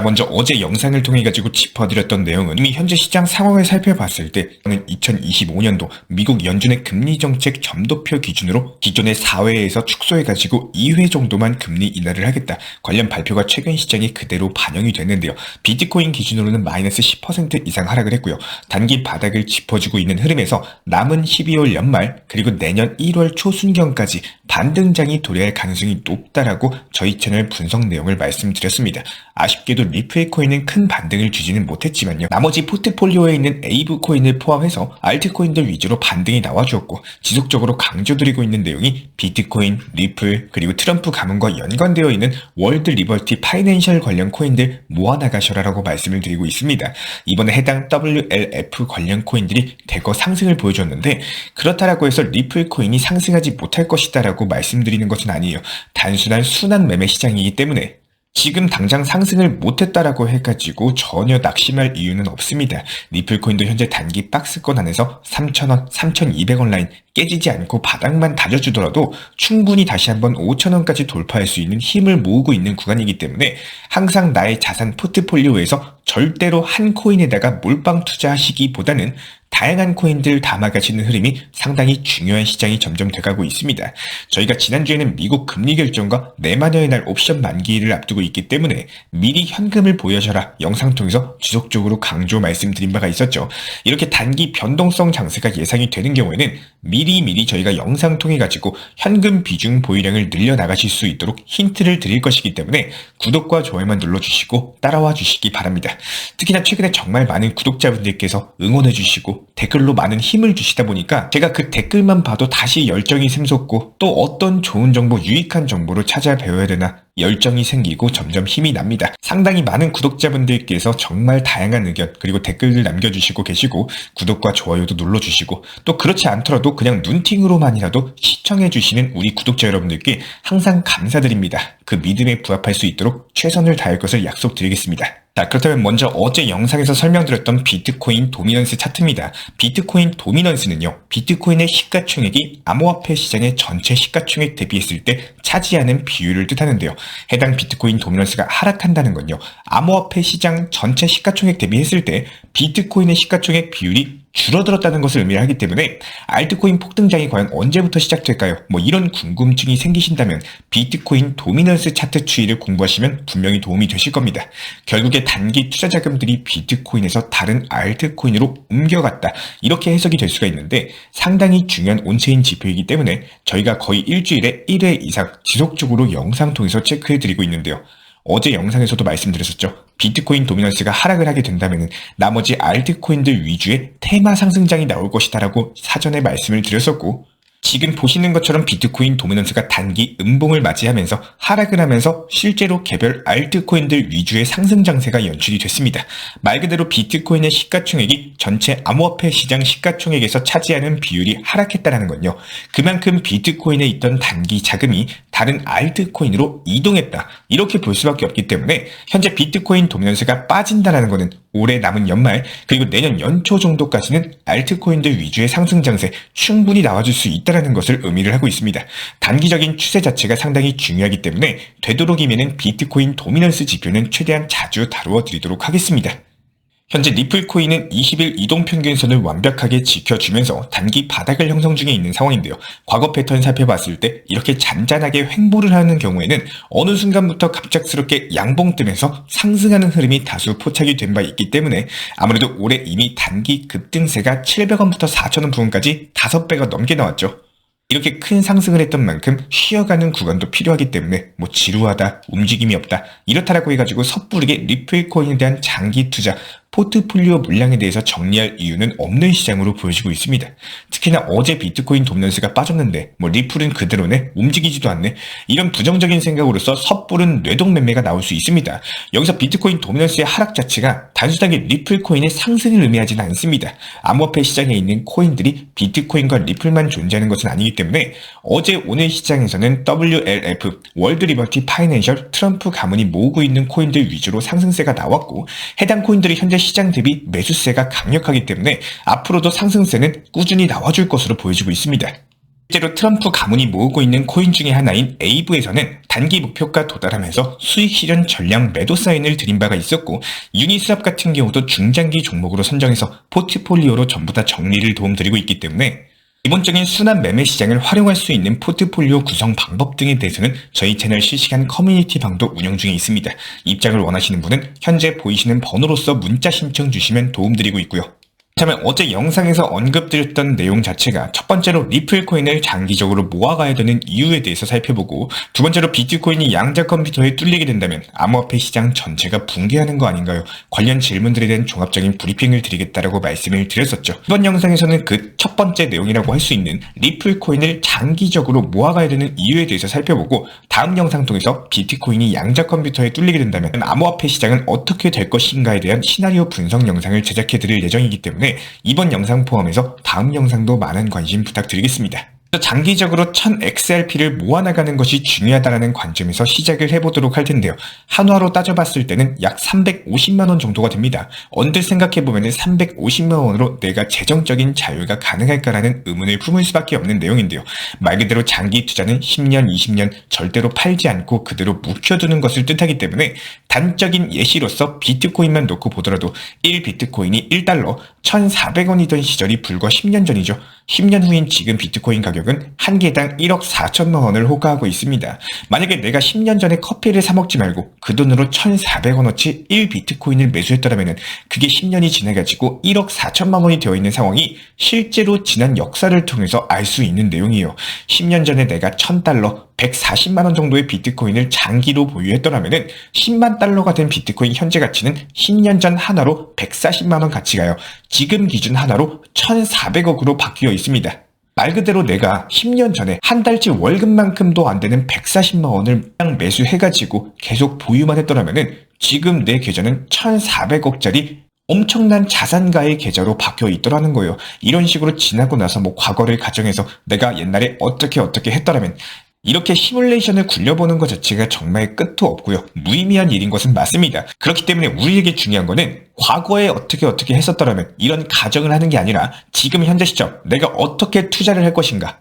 먼저 어제 영상을 통해 가지고 짚어드렸던 내용은 이미 현재 시장 상황을 살펴봤을 때 저는 2025년도 미국 연준의 금리 정책 점도표 기준으로 기존의 4회에서 축소해가지고 2회 정도만 금리 인하를 하겠다. 관련 발표가 최근 시장에 그대로 반영이 됐는데요. 비트코인 기준으로는 마이너스 10% 이상 하락을 했고요. 단기 바닥을 짚어주고 있는 흐름에서 남은 12월 연말 그리고 내년 1월 초순경까지 반등장이 도래할 가능성이 높다라고 저희 채널 분석 내용을 말씀드렸습니다. 아쉽게도 리플 코인은 큰 반등을 주지는 못했지만요. 나머지 포트폴리오에 있는 에이브 코인을 포함해서 알트코인들 위주로 반등이 나와주었고 지속적으로 강조드리고 있는 내용이 비트코인, 리플, 그리고 트럼프 가문과 연관되어 있는 월드 리버티 파이낸셜 관련 코인들 모아나가셔라라고 말씀을 드리고 있습니다. 이번에 해당 WLF 관련 코인들이 대거 상승을 보여줬는데 그렇다라고 해서 리플 코인이 상승하지 못할 것이다라고 말씀드리는 것은 아니에요. 단순한 순환 매매 시장이기 때문에 지금 당장 상승을 못했다라고 해가지고 전혀 낙심할 이유는 없습니다. 리플코인도 현재 단기 박스권 안에서 3,000원, 3,200원 라인 깨지지 않고 바닥만 다져주더라도 충분히 다시 한번 5,000원까지 돌파할 수 있는 힘을 모으고 있는 구간이기 때문에 항상 나의 자산 포트폴리오에서 절대로 한 코인에다가 몰빵 투자하시기보다는 다양한 코인들 담아가시는 흐름이 상당히 중요한 시장이 점점 돼가고 있습니다. 저희가 지난주에는 미국 금리 결정과 내마녀의 날 옵션 만기를 앞두고 있기 때문에 미리 현금을 보여줘라 영상 통해서 지속적으로 강조 말씀드린 바가 있었죠. 이렇게 단기 변동성 장세가 예상이 되는 경우에는 미리 저희가 영상 통해 가지고 현금 비중 보유량을 늘려나가실 수 있도록 힌트를 드릴 것이기 때문에 구독과 좋아요만 눌러주시고 따라와 주시기 바랍니다. 특히나 최근에 정말 많은 구독자분들께서 응원해 주시고 댓글로 많은 힘을 주시다 보니까 제가 그 댓글만 봐도 다시 열정이 샘솟고 또 어떤 좋은 정보, 유익한 정보를 찾아배워야 되나 열정이 생기고 점점 힘이 납니다. 상당히 많은 구독자분들께서 정말 다양한 의견 그리고 댓글들 남겨주시고 계시고 구독과 좋아요도 눌러주시고 또 그렇지 않더라도 그냥 눈팅으로만이라도 시청해주시는 우리 구독자 여러분들께 항상 감사드립니다. 그 믿음에 부합할 수 있도록 최선을 다할 것을 약속드리겠습니다. 자, 그렇다면 먼저 어제 영상에서 설명드렸던 비트코인 도미넌스 차트입니다. 비트코인 도미넌스는요, 비트코인의 시가총액이 암호화폐 시장의 전체 시가총액 대비했을 때 차지하는 비율을 뜻하는데요. 해당 비트코인 도미넌스가 하락한다는 건요, 암호화폐 시장 전체 시가총액 대비했을 때 비트코인의 시가총액 비율이 줄어들었다는 것을 의미를 하기 때문에 알트코인 폭등장이 과연 언제부터 시작될까요? 이런 궁금증이 생기신다면 비트코인 도미넌스 차트 추이를 공부하시면 분명히 도움이 되실 겁니다. 결국에 단기 투자 자금들이 비트코인에서 다른 알트코인으로 옮겨갔다, 이렇게 해석이 될 수가 있는데 상당히 중요한 온체인 지표이기 때문에 저희가 거의 일주일에 1회 이상 지속적으로 영상 통해서 체크해드리고 있는데요. 어제 영상에서도 말씀드렸었죠. 비트코인 도미넌스가 하락을 하게 된다면 나머지 알트코인들 위주의 테마 상승장이 나올 것이다라고 사전에 말씀을 드렸었고, 지금 보시는 것처럼 비트코인 도미넌스가 단기 음봉을 맞이하면서 하락을 하면서 실제로 개별 알트코인들 위주의 상승 장세가 연출이 됐습니다. 말 그대로 비트코인의 시가총액이 전체 암호화폐 시장 시가총액에서 차지하는 비율이 하락했다는 건요, 그만큼 비트코인에 있던 단기 자금이 다른 알트코인으로 이동했다, 이렇게 볼 수밖에 없기 때문에 현재 비트코인 도미넌스가 빠진다는 것은 올해 남은 연말 그리고 내년 연초 정도까지는 알트코인들 위주의 상승 장세 충분히 나와줄 수 있다는 것을 의미를 하고 있습니다. 단기적인 추세 자체가 상당히 중요하기 때문에 되도록이면 비트코인 도미넌스 지표는 최대한 자주 다루어 드리도록 하겠습니다. 현재 리플코인은 20일 이동평균선을 완벽하게 지켜주면서 단기 바닥을 형성 중에 있는 상황인데요. 과거 패턴 살펴봤을 때 이렇게 잔잔하게 횡보를 하는 경우에는 어느 순간부터 갑작스럽게 양봉 뜨면서 상승하는 흐름이 다수 포착이 된 바 있기 때문에 아무래도 올해 이미 단기 급등세가 700원부터 4,000원 부근까지 5배가 넘게 나왔죠. 이렇게 큰 상승을 했던 만큼 쉬어가는 구간도 필요하기 때문에 지루하다, 움직임이 없다, 이렇다라고 해가지고 섣부르게 리플코인에 대한 장기 투자, 포트폴리오 물량에 대해서 정리할 이유는 없는 시장으로 보여지고 있습니다. 특히나 어제 비트코인 도미넌스가 빠졌는데 리플은 그대로네, 움직이지도 않네, 이런 부정적인 생각으로서 섣부른 뇌동 매매가 나올 수 있습니다. 여기서 비트코인 도미넌스의 하락 자체가 단순하게 리플코인의 상승을 의미하지는 않습니다. 암호화폐 시장에 있는 코인들이 비트코인과 리플만 존재하는 것은 아니기 때문에 어제 오늘 시장에서는 WLF, 월드 리버티 파이낸셜, 트럼프 가문이 모으고 있는 코인들 위주로 상승세가 나왔고, 해당 코인들이 현재 시장 대비 매수세가 강력하기 때문에 앞으로도 상승세는 꾸준히 나와줄 것으로 보여지고 있습니다. 실제로 트럼프 가문이 모으고 있는 코인 중에 하나인 에이브에서는 단기 목표가 도달하면서 수익 실현 전량 매도 사인을 드린 바가 있었고, 유니스왑 같은 경우도 중장기 종목으로 선정해서 포트폴리오로 전부 다 정리를 도움드리고 있기 때문에 기본적인 순환 매매 시장을 활용할 수 있는 포트폴리오 구성 방법 등에 대해서는 저희 채널 실시간 커뮤니티 방도 운영 중에 있습니다. 입장을 원하시는 분은 현재 보이시는 번호로서 문자 신청 주시면 도움드리고 있고요. 그렇다면 어제 영상에서 언급드렸던 내용 자체가 첫 번째로 리플 코인을 장기적으로 모아가야 되는 이유에 대해서 살펴보고, 두 번째로 비트코인이 양자 컴퓨터에 뚫리게 된다면 암호화폐 시장 전체가 붕괴하는 거 아닌가요? 관련 질문들에 대한 종합적인 브리핑을 드리겠다라고 말씀을 드렸었죠. 이번 영상에서는 그 첫 번째 내용이라고 할 수 있는 리플 코인을 장기적으로 모아가야 되는 이유에 대해서 살펴보고, 다음 영상 통해서 비트코인이 양자 컴퓨터에 뚫리게 된다면 암호화폐 시장은 어떻게 될 것인가에 대한 시나리오 분석 영상을 제작해 드릴 예정이기 때문에 이번 영상 포함해서 다음 영상도 많은 관심 부탁드리겠습니다. 장기적으로 1000XRP를 모아나가는 것이 중요하다는 관점에서 시작을 해보도록 할 텐데요. 한화로 따져봤을 때는 약 350만원 정도가 됩니다. 언뜻 생각해보면 350만원으로 내가 재정적인 자유가 가능할까라는 의문을 품을 수밖에 없는 내용인데요. 말 그대로 장기 투자는 10년, 20년 절대로 팔지 않고 그대로 묵혀두는 것을 뜻하기 때문에 단적인 예시로서 비트코인만 놓고 보더라도 1비트코인이 1달러, 1,400원이던 시절이 불과 10년 전이죠. 10년 후인 지금 비트코인 가격은 한 개당 1억 4천만 원을 호가하고 있습니다. 만약에 내가 10년 전에 커피를 사 먹지 말고 그 돈으로 1,400원어치 1비트코인을 매수했더라면 그게 10년이 지나가지고 1억 4천만 원이 되어 있는 상황이 실제로 지난 역사를 통해서 알 수 있는 내용이에요. 10년 전에 내가 1,000달러, 140만 원 정도의 비트코인을 장기로 보유했더라면 10만 달러가 된 비트코인 현재 가치는 10년 전 하나로 140만 원 가치가요. 지금 기준 하나로 1,400억으로 바뀌어 있습니다. 말 그대로 내가 10년 전에 한 달치 월급만큼도 안 되는 140만 원을 그냥 매수해가지고 계속 보유만 했더라면 지금 내 계좌는 1,400억짜리 엄청난 자산가의 계좌로 바뀌어 있더라는 거예요. 이런 식으로 지나고 나서 과거를 가정해서 내가 옛날에 어떻게 했더라면 이렇게 시뮬레이션을 굴려보는 것 자체가 정말 끝도 없고요. 무의미한 일인 것은 맞습니다. 그렇기 때문에 우리에게 중요한 거는 과거에 어떻게 했었더라면 이런 가정을 하는 게 아니라 지금 현재 시점 내가 어떻게 투자를 할 것인가,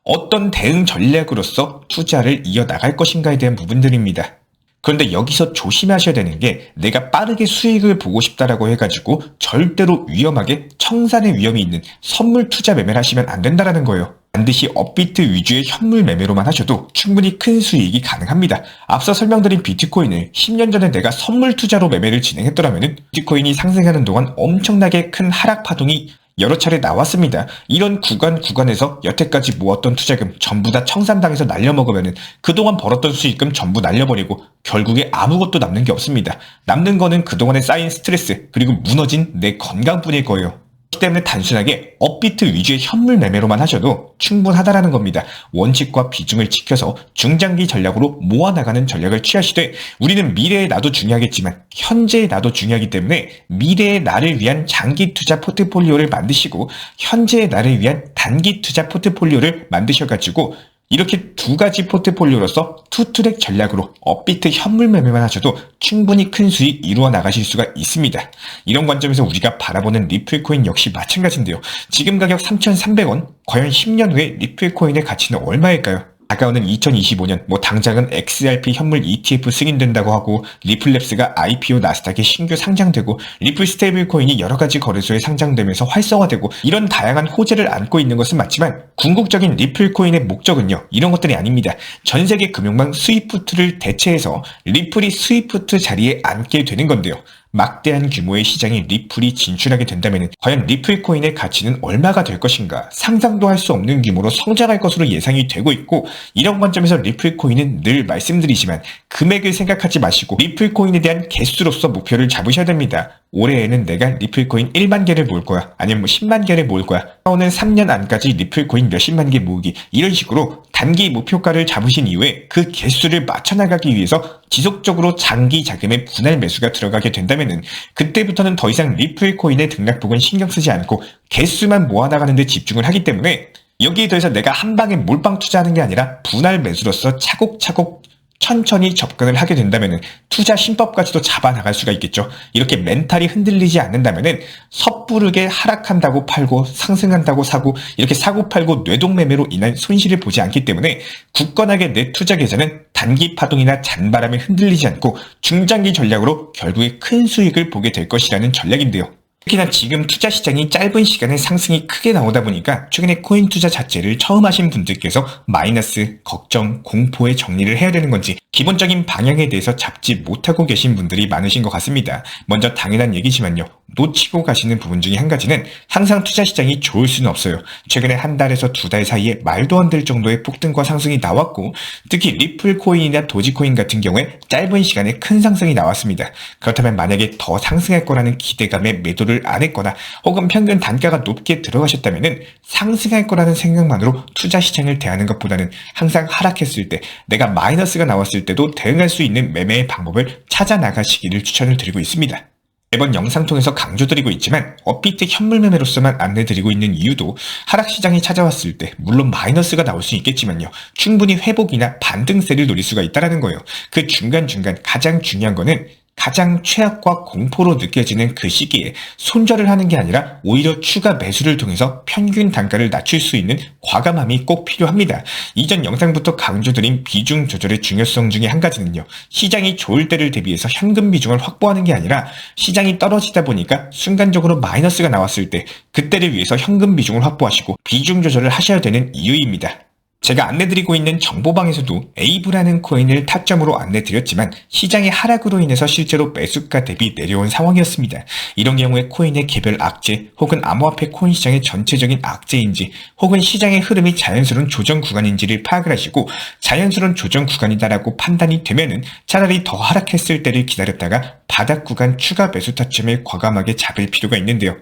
어떤 대응 전략으로서 투자를 이어나갈 것인가에 대한 부분들입니다. 그런데 여기서 조심하셔야 되는 게 내가 빠르게 수익을 보고 싶다라고 해가지고 절대로 위험하게 청산의 위험이 있는 선물 투자 매매를 하시면 안 된다는 거예요. 반드시 업비트 위주의 현물 매매로만 하셔도 충분히 큰 수익이 가능합니다. 앞서 설명드린 비트코인을 10년 전에 내가 선물 투자로 매매를 진행했더라면 비트코인이 상승하는 동안 엄청나게 큰 하락 파동이 여러 차례 나왔습니다. 이런 구간에서 여태까지 모았던 투자금 전부 다 청산당해서 날려먹으면 그동안 벌었던 수익금 전부 날려버리고 결국에 아무것도 남는 게 없습니다. 남는 거는 그동안에 쌓인 스트레스 그리고 무너진 내 건강뿐일 거예요. 그렇기 때문에 단순하게 업비트 위주의 현물 매매로만 하셔도 충분하다라는 겁니다. 원칙과 비중을 지켜서 중장기 전략으로 모아나가는 전략을 취하시되, 우리는 미래의 나도 중요하겠지만 현재의 나도 중요하기 때문에 미래의 나를 위한 장기 투자 포트폴리오를 만드시고 현재의 나를 위한 단기 투자 포트폴리오를 만드셔가지고 이렇게 두 가지 포트폴리오로서 투트랙 전략으로 업비트 현물 매매만 하셔도 충분히 큰 수익 이루어 나가실 수가 있습니다. 이런 관점에서 우리가 바라보는 리플코인 역시 마찬가지인데요. 지금 가격 3,300원, 과연 10년 후에 리플코인의 가치는 얼마일까요? 다가오는 2025년 당장은 XRP 현물 ETF 승인된다고 하고 리플랩스가 IPO 나스닥에 신규 상장되고 리플 스테이블 코인이 여러가지 거래소에 상장되면서 활성화되고 이런 다양한 호재를 안고 있는 것은 맞지만 궁극적인 리플 코인의 목적은요, 이런 것들이 아닙니다. 전세계 금융망 스위프트를 대체해서 리플이 스위프트 자리에 앉게 되는 건데요. 막대한 규모의 시장에 리플이 진출하게 된다면 과연 리플 코인의 가치는 얼마가 될 것인가, 상상도 할 수 없는 규모로 성장할 것으로 예상이 되고 있고, 이런 관점에서 리플 코인은 늘 말씀드리지만 금액을 생각하지 마시고 리플 코인에 대한 개수로서 목표를 잡으셔야 됩니다. 올해에는 내가 리플 코인 1만 개를 모을 거야, 아니면 10만 개를 모을 거야, 나오는 3년 안까지 리플 코인 몇십만 개 모으기, 이런 식으로 단기 목표가를 잡으신 이후에 그 개수를 맞춰나가기 위해서 지속적으로 장기 자금의 분할 매수가 들어가게 된다면은 그때부터는 더 이상 리플 코인의 등락폭은 신경 쓰지 않고 개수만 모아나가는 데 집중을 하기 때문에, 여기에 더해서 내가 한 방에 몰빵 투자하는 게 아니라 분할 매수로서 차곡차곡 천천히 접근을 하게 된다면은 투자 신법까지도 잡아나갈 수가 있겠죠. 이렇게 멘탈이 흔들리지 않는다면은 섣부르게 하락한다고 팔고 상승한다고 사고 이렇게 사고 팔고 뇌동매매로 인한 손실을 보지 않기 때문에 굳건하게 내 투자 계좌는 단기 파동이나 잔바람에 흔들리지 않고 중장기 전략으로 결국에 큰 수익을 보게 될 것이라는 전략인데요. 특히나 지금 투자 시장이 짧은 시간에 상승이 크게 나오다 보니까 최근에 코인 투자 자체를 처음 하신 분들께서 마이너스, 걱정, 공포에 정리를 해야 되는 건지 기본적인 방향에 대해서 잡지 못하고 계신 분들이 많으신 것 같습니다. 먼저 당연한 얘기지만요. 놓치고 가시는 부분 중에 한 가지는 항상 투자 시장이 좋을 수는 없어요. 최근에 한 달에서 두 달 사이에 말도 안 될 정도의 폭등과 상승이 나왔고 특히 리플 코인이나 도지코인 같은 경우에 짧은 시간에 큰 상승이 나왔습니다. 그렇다면 만약에 더 상승할 거라는 기대감에 매도를 안 했거나 혹은 평균 단가가 높게 들어가셨다면 상승할 거라는 생각만으로 투자 시장을 대하는 것보다는 항상 하락했을 때 내가 마이너스가 나왔을 때도 대응할 수 있는 매매의 방법을 찾아 나가시기를 추천을 드리고 있습니다. 매번 영상 통해서 강조드리고 있지만 업비트 현물 매매로서만 안내드리고 있는 이유도 하락시장이 찾아왔을 때 물론 마이너스가 나올 수 있겠지만요. 충분히 회복이나 반등세를 노릴 수가 있다는 거예요. 그 중간중간 가장 중요한 거는 가장 최악과 공포로 느껴지는 그 시기에 손절을 하는 게 아니라 오히려 추가 매수를 통해서 평균 단가를 낮출 수 있는 과감함이 꼭 필요합니다. 이전 영상부터 강조드린 비중 조절의 중요성 중에 한 가지는요. 시장이 좋을 때를 대비해서 현금 비중을 확보하는 게 아니라 시장이 떨어지다 보니까 순간적으로 마이너스가 나왔을 때 그때를 위해서 현금 비중을 확보하시고 비중 조절을 하셔야 되는 이유입니다. 제가 안내드리고 있는 정보방에서도 에이브라는 코인을 타점으로 안내드렸지만 시장의 하락으로 인해서 실제로 매수가 대비 내려온 상황이었습니다. 이런 경우에 코인의 개별 악재 혹은 암호화폐 코인 시장의 전체적인 악재인지 혹은 시장의 흐름이 자연스러운 조정 구간인지를 파악을 하시고 자연스러운 조정 구간이다라고 판단이 되면은 차라리 더 하락했을 때를 기다렸다가 바닥 구간 추가 매수 타점을 과감하게 잡을 필요가 있는데요.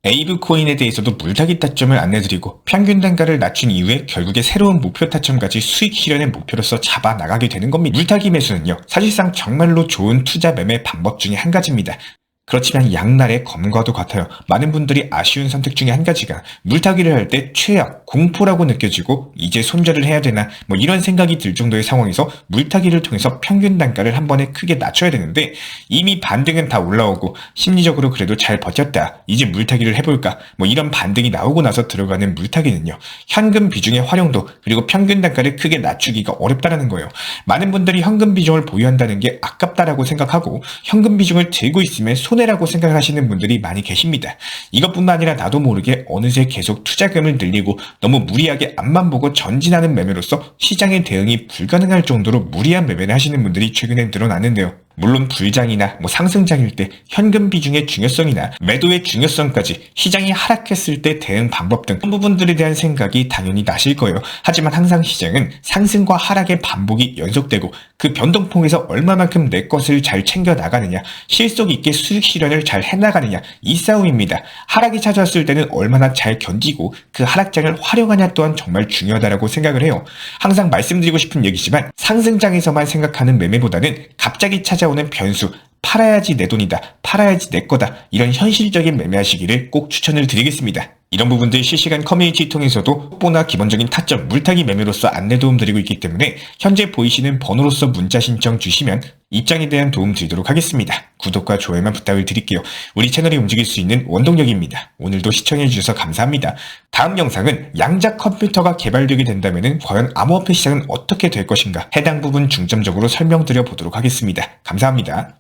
에이브 코인에 대해서도 물타기 타점을 안내드리고 평균 단가를 낮춘 이후에 결국에 새로운 목표 타점까지 수익 실현의 목표로서 잡아 나가게 되는 겁니다. 물타기 매수는요, 사실상 정말로 좋은 투자 매매 방법 중에 한 가지입니다. 그렇지만 양날의 검과도 같아요. 많은 분들이 아쉬운 선택 중에 한 가지가 물타기를 할 때 최악, 공포라고 느껴지고 이제 손절을 해야 되나 뭐 이런 생각이 들 정도의 상황에서 물타기를 통해서 평균 단가를 한 번에 크게 낮춰야 되는데 이미 반등은 다 올라오고 심리적으로 그래도 잘 버텼다. 이제 물타기를 해볼까? 뭐 이런 반등이 나오고 나서 들어가는 물타기는요. 현금 비중의 활용도 그리고 평균 단가를 크게 낮추기가 어렵다는 거예요. 많은 분들이 현금 비중을 보유한다는 게 아깝다라고 생각하고 현금 비중을 들고 있으면 손해라고 생각하시는 분들이 많이 계십니다. 이것뿐만 아니라 나도 모르게 어느새 계속 투자금을 늘리고 너무 무리하게 앞만 보고 전진하는 매매로서 시장의 대응이 불가능할 정도로 무리한 매매를 하시는 분들이 최근에 늘어났는데요. 물론 불장이나 상승장일 때 현금 비중의 중요성이나 매도의 중요성까지 시장이 하락했을 때 대응 방법 등 부분들에 대한 생각이 당연히 나실 거예요. 하지만 항상 시장은 상승과 하락의 반복이 연속되고 그 변동폭에서 얼마만큼 내 것을 잘 챙겨 나가느냐, 실속 있게 수익 실현을 잘 해나가느냐 이 싸움입니다. 하락이 찾아왔을 때는 얼마나 잘 견디고 그 하락장을 활용하냐 또한 정말 중요하다고 생각을 해요. 항상 말씀드리고 싶은 얘기지만 상승장에서만 생각하는 매매보다는 갑자기 찾아오는 변수, 팔아야지 내 돈이다, 팔아야지 내 거다 이런 현실적인 매매하시기를 꼭 추천을 드리겠습니다. 이런 부분들 실시간 커뮤니티 통해서도 속보나 기본적인 타점, 물타기 매매로서 안내 도움 드리고 있기 때문에 현재 보이시는 번호로서 문자 신청 주시면 입장에 대한 도움 드리도록 하겠습니다. 구독과 좋아요만 부탁을 드릴게요. 우리 채널이 움직일 수 있는 원동력입니다. 오늘도 시청해주셔서 감사합니다. 다음 영상은 양자 컴퓨터가 개발되게 된다면 과연 암호화폐 시장은 어떻게 될 것인가 해당 부분 중점적으로 설명드려 보도록 하겠습니다. 감사합니다.